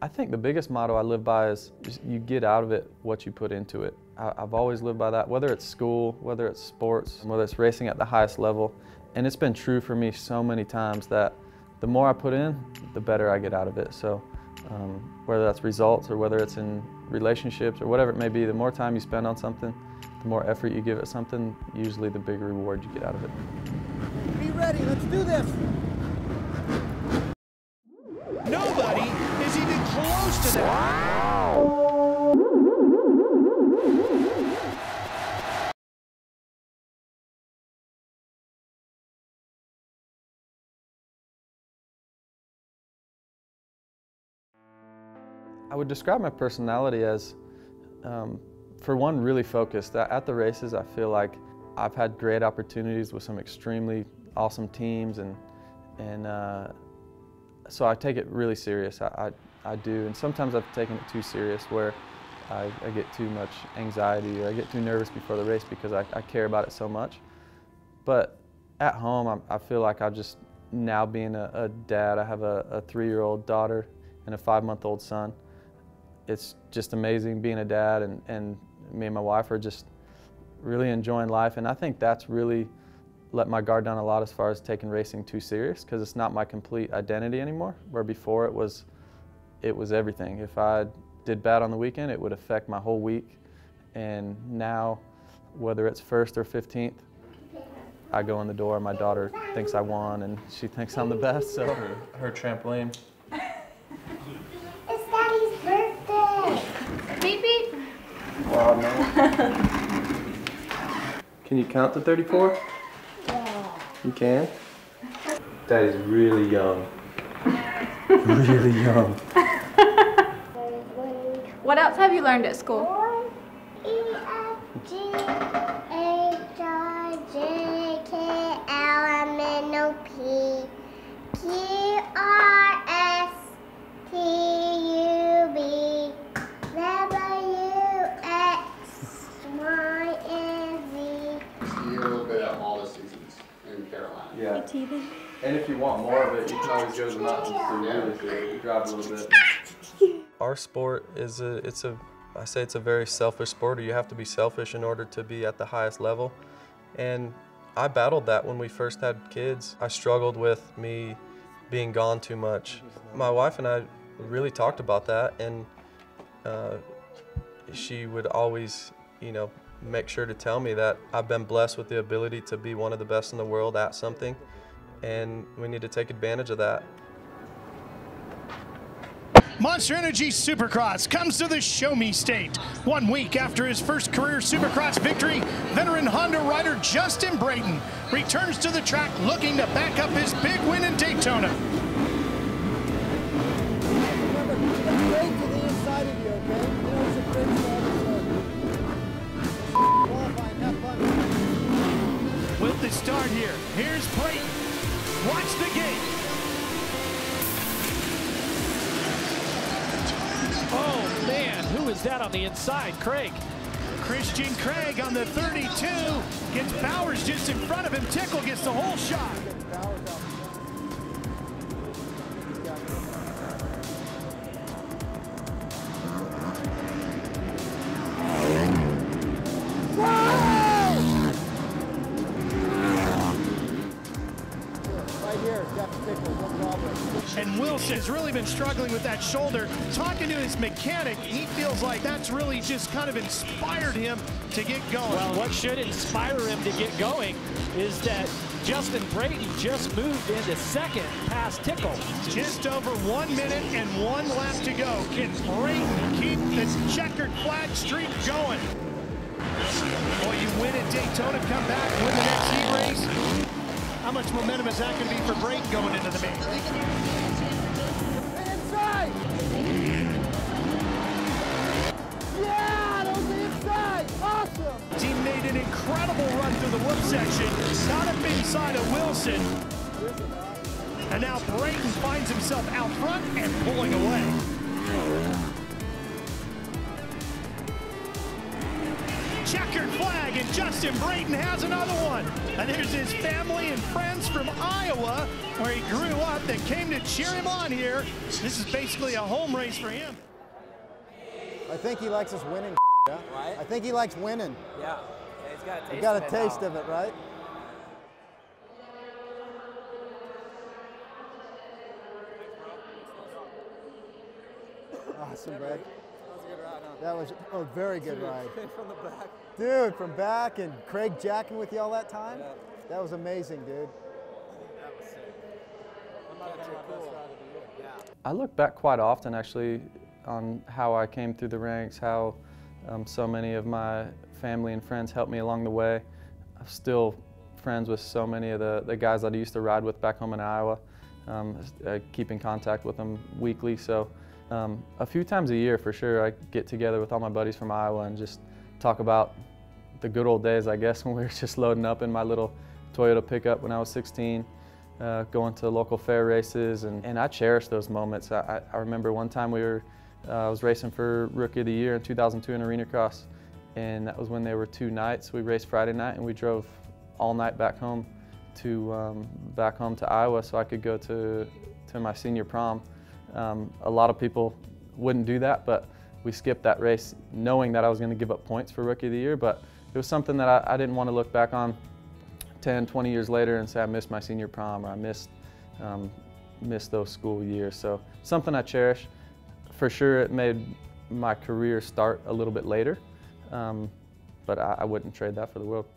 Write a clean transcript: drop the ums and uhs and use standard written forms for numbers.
I think the biggest motto I live by is you get out of it what you put into it. I've always lived by that, whether it's school, whether it's sports, whether it's racing at the highest level. And it's been true for me so many times that the more I put in, the better I get out of it. So whether that's results or whether it's in relationships or whatever it may be, the more time you spend on something, the more effort you give at something, usually the bigger reward you get out of it. Be ready, let's do this. Nobody is even close to that. I would describe my personality as, for one, really focused. At the races, I feel like I've had great opportunities with some extremely awesome teams, and so I take it really serious. I do, and sometimes I've taken it too serious where I get too much anxiety or I get too nervous before the race because I care about it so much. But at home, I feel like I'm just now being a dad. I have a 3-year-old daughter and a 5-month-old son. It's just amazing being a dad, and me and my wife are just really enjoying life, and I think that's really let my guard down a lot as far as taking racing too serious, because it's not my complete identity anymore, where before it was everything. If I did bad on the weekend, it would affect my whole week, and now whether it's 1st or 15th, I go in the door, my daughter thinks I won and she thinks I'm the best, so her trampoline. It's Daddy's birthday! Beep beep! Wow, man. Can you count to 34? Yeah. You can? Daddy's really young. Really young. What else have you learned at school? Yeah. And if you want more of it, you can always go to the mountains to really drive a little bit. Our sport is I say it's a very selfish sport, or you have to be selfish in order to be at the highest level. And I battled that when we first had kids. I struggled with me being gone too much. My wife and I really talked about that, and she would always, make sure to tell me that I've been blessed with the ability to be one of the best in the world at something, and we need to take advantage of that. Monster Energy Supercross comes to the Show Me State. 1 week after his first career Supercross victory, veteran Honda rider Justin Brayton returns to the track looking to back up his big win in Daytona. Remember, keep straight to the inside of you, okay? There's a big qualifying, have fun. With the start here, here's Brayton. Watch the gate. Oh man, who is that on the inside? Craig. Christian Craig on the 32 gets Bowers just in front of him. Tickle gets the whole shot. And Wilson's really been struggling with that shoulder. Talking to his mechanic, he feels like that's really just kind of inspired him to get going. Well, what should inspire him to get going is that Justin Brayton just moved into second past Tickle. Just over 1 minute and 1 lap to go. Can Brayton keep this checkered flag streak going? Well, you win at Daytona, come back, win the next heat race. How much momentum is that going to be for Brayton going into the main? Inside! Yeah, that was the inside! Awesome! Team made an incredible run through the whoop section, got up inside of Wilson. And now Brayton finds himself out front and pulling away. Checkered flag flag, and Justin Brayton has another one. And there's his family and friends from Iowa, where he grew up, that came to cheer him on here. This is basically a home race for him. I think he likes us winning. Yeah? Right? I think he likes winning. Yeah. He's got a taste You got of a it taste now. of it, right? Awesome, Brad. That was a good ride, huh? That was a very good ride. From the back. Dude, from back, and Craig jacking with you all that time? Yeah. That was amazing, dude. That was sick. That might have been my best ride of the year. Yeah. I look back quite often actually on how I came through the ranks, how so many of my family and friends helped me along the way. I'm still friends with so many of the guys that I used to ride with back home in Iowa. I keep in contact with them weekly, so a few times a year for sure I get together with all my buddies from Iowa and just talk about the good old days, I guess, when we were just loading up in my little Toyota pickup when I was 16, going to local fair races, and I cherish those moments. I remember one time I was racing for Rookie of the Year in 2002 in Arena Cross, and that was when there were 2 nights. We raced Friday night and we drove all night back home to Iowa so I could go to my senior prom. A lot of people wouldn't do that, but we skipped that race knowing that I was going to give up points for Rookie of the Year, but it was something that I didn't want to look back on 10, 20 years later and say I missed my senior prom or I missed those school years. So something I cherish. For sure it made my career start a little bit later, but I wouldn't trade that for the world.